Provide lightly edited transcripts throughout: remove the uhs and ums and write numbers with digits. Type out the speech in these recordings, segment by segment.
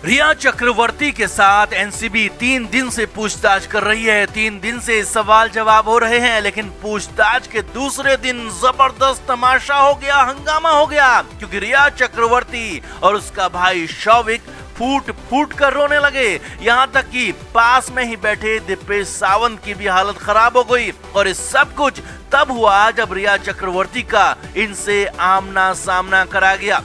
रिया चक्रवर्ती के साथ एनसीबी 3 दिन से पूछताछ कर रही है। 3 दिन से सवाल जवाब हो रहे हैं, लेकिन पूछताछ के दूसरे दिन जबरदस्त तमाशा हो गया, हंगामा हो गया, क्योंकि रिया चक्रवर्ती और उसका भाई शौविक फूट फूट कर रोने लगे। यहाँ तक कि पास में ही बैठे दीपेश सावंत की भी हालत खराब हो गई। और इस सब कुछ तब हुआ जब रिया चक्रवर्ती का इनसे आमना सामना करा गया।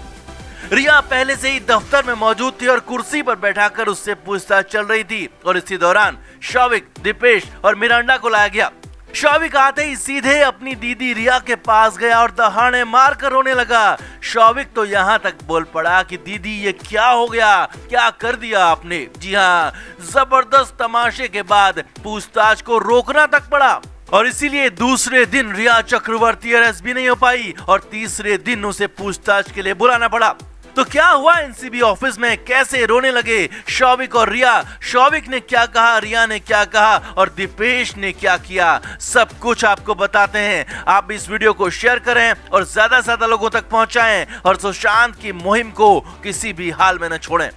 रिया पहले से ही दफ्तर में मौजूद थी और कुर्सी पर बैठाकर उससे पूछताछ चल रही थी। और इसी दौरान शौविक, दीपेश और मिरांडा को लाया गया। शौविक आते ही सीधे अपनी दीदी रिया के पास गया और दहाड़े मार कर रोने लगा। शौविक तो यहाँ तक बोल पड़ा कि दीदी ये क्या हो गया, क्या कर दिया आपने। जी हाँ, जबरदस्त तमाशे के बाद पूछताछ को रोकना तक पड़ा और इसीलिए दूसरे दिन रिया चक्रवर्ती अरेस्ट भी नहीं हो पाई और तीसरे दिन उसे पूछताछ के लिए बुलाना पड़ा। तो क्या हुआ एनसीबी ऑफिस में, कैसे रोने लगे शौविक और रिया, शौविक ने क्या कहा, रिया ने क्या कहा और दीपेश ने क्या किया, सब कुछ आपको बताते हैं। आप इस वीडियो को शेयर करें और ज्यादा से ज्यादा लोगों तक पहुंचाएं और सुशांत की मुहिम को किसी भी हाल में न छोड़ें।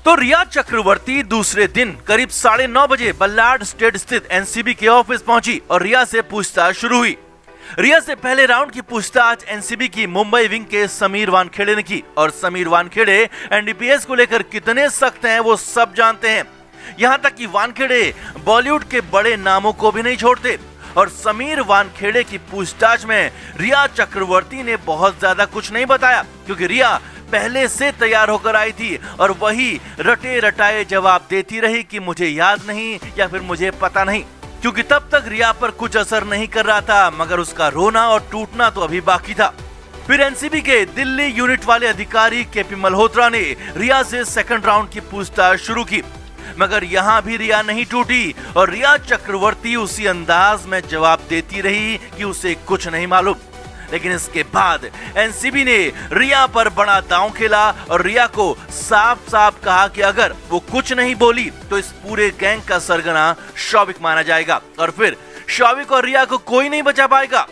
तो रिया चक्रवर्ती दूसरे दिन करीब 9:30 बजे बल्लाड स्टेट स्थित एनसीबी के ऑफिस पहुंची और रिया से पूछताछ शुरू हुई। रिया से पहले राउंड की पूछताछ एनसीबी की मुंबई विंग के समीर वानखेड़े ने की और समीर वानखेड़े एनडीपीएस को लेकर कितने सख्त हैं वो सब जानते हैं। यहां तक कि वानखेड़े बॉलीवुड के बड़े नामों को भी नहीं छोड़ते। और समीर वानखेड़े की पूछताछ में रिया चक्रवर्ती ने बहुत ज्यादा कुछ नहीं बताया, क्योंकि रिया पहले से तैयार होकर आई थी और वही रटे रटाए जवाब देती रही कि मुझे याद नहीं या फिर मुझे पता नहीं, क्योंकि तब तक रिया पर कुछ असर नहीं कर रहा था, मगर उसका रोना और टूटना तो अभी बाकी था। फिर एनसीबी के दिल्ली यूनिट वाले अधिकारी केपी मल्होत्रा ने रिया से सेकंड राउंड की पूछताछ शुरू की, मगर यहाँ भी रिया नहीं टूटी और रिया चक्रवर्ती उसी अंदाज में जवाब देती रही कि उसे कुछ नहीं मालूम। लेकिन इसके बाद एनसीबी ने रिया पर बड़ा दांव खेला और रिया को साफ साफ कहा कि अगर वो कुछ नहीं बोली तो इस पूरे गैंग का सरगना शौविक माना जाएगा और फिर शौविक और रिया को कोई नहीं बचा पाएगा।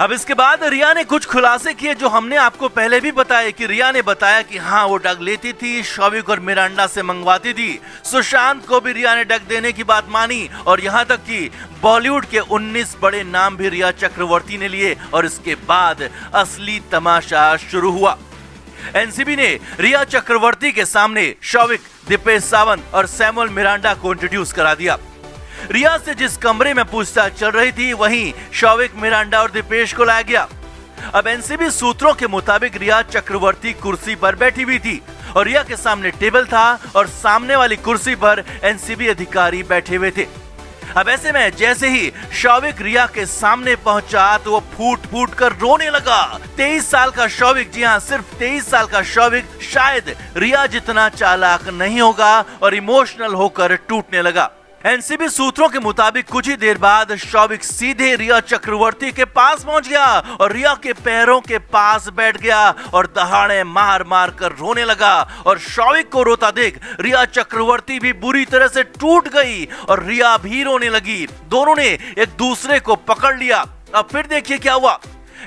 अब इसके बाद रिया ने कुछ खुलासे किए जो हमने आपको पहले भी बताया कि रिया ने बताया कि हाँ, वो डग लेती थी, शौविक और मिरांडा से मंगवाती थी। सुशांत को भी रिया ने डग देने की बात मानी और यहाँ तक कि बॉलीवुड के 19 बड़े नाम भी रिया चक्रवर्ती ने लिए। और इसके बाद असली तमाशा शुरू हुआ। एनसीबी ने रिया चक्रवर्ती के सामने शौविक, दीपेश सावंत और सैमुअल मिरांडा को इंट्रोड्यूस करा दिया। रिया से जिस कमरे में पूछताछ चल रही थी वहीं शौविक, मिरांडा और दीपेश को लाया गया। अब एनसीबी सूत्रों के मुताबिक रिया चक्रवर्ती कुर्सी पर बैठी हुई थी और रिया के सामने टेबल था और सामने वाली कुर्सी पर एनसीबी अधिकारी बैठे हुए थे। अब ऐसे में जैसे ही शौविक रिया के सामने पहुंचा तो वो फूट फूट कर रोने लगा। 23 साल का शौविक, जी हाँ, सिर्फ 23 साल का शौविक शायद रिया जितना चालाक नहीं होगा और इमोशनल होकर टूटने लगा। एनसीबी सूत्रों के मुताबिक कुछ ही देर बाद शौविक सीधे रिया चक्रवर्ती के पास पहुंच गया और रिया के पैरों के पास बैठ गया और दहाड़े मार मार कर रोने लगा। और शौविक को रोता देख रिया चक्रवर्ती भी बुरी तरह से टूट गई और रिया भी रोने लगी। दोनों ने एक दूसरे को पकड़ लिया। अब फिर देखिए क्या हुआ।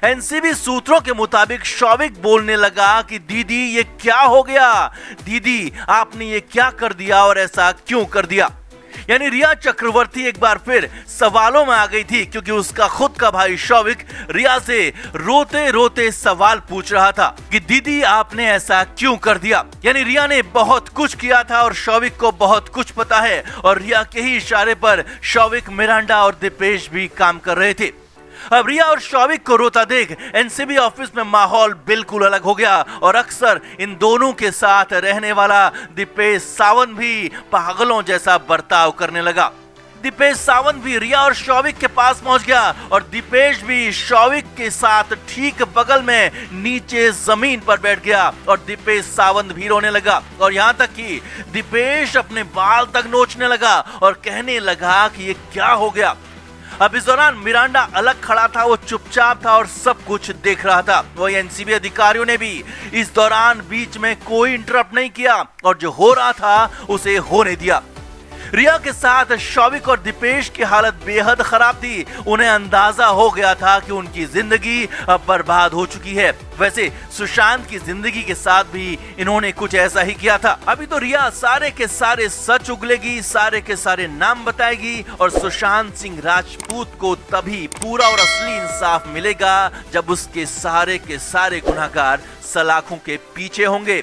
एनसीबी सूत्रों के मुताबिक शौविक बोलने लगा कि दीदी ये क्या हो गया, दीदी आपने ये क्या कर दिया और ऐसा क्यों कर दिया। यानी रिया चक्रवर्ती एक बार फिर सवालों में आ गई थी, क्योंकि उसका खुद का भाई शौविक रिया से रोते रोते सवाल पूछ रहा था कि दीदी आपने ऐसा क्यों कर दिया। यानी रिया ने बहुत कुछ किया था और शौविक को बहुत कुछ पता है और रिया के ही इशारे पर शौविक, मिरांडा और दीपेश भी काम कर रहे थे। अब रिया और शौविक को रोता देख एनसीबी ऑफिस में माहौल बिल्कुल अलग हो गया और अक्सर इन दोनों के साथ रहने वाला दीपेश सावंत भी पागलों जैसा बर्ताव करने लगा। दीपेश सावंत भी रिया और शौविक के पास पहुंच गया और दीपेश भी शौविक के साथ ठीक बगल में नीचे जमीन पर बैठ गया और दीपेश सावंत भी रोने लगा। और यहाँ तक कि दीपेश अपने बाल तक नोचने लगा और कहने लगा कि ये क्या हो गया। अब इस दौरान मिरांडा अलग खड़ा था, वो चुपचाप था और सब कुछ देख रहा था। वही एनसीबी अधिकारियों ने भी इस दौरान बीच में कोई इंटरप्ट नहीं किया और जो हो रहा था उसे होने दिया। रिया के साथ शौविक और दीपेश की हालत बेहद खराब थी। उन्हें अंदाजा हो गया था कि उनकी जिंदगी अब बर्बाद हो चुकी है। वैसे सुशांत की जिंदगी के साथ भी इन्होंने कुछ ऐसा ही किया था। अभी तो रिया सारे के सारे सच उगलेगी, सारे के सारे नाम बताएगी और सुशांत सिंह राजपूत को तभी पूरा और असली इंसाफ मिलेगा जब उसके सारे के सारे गुनहगार सलाखों के पीछे होंगे।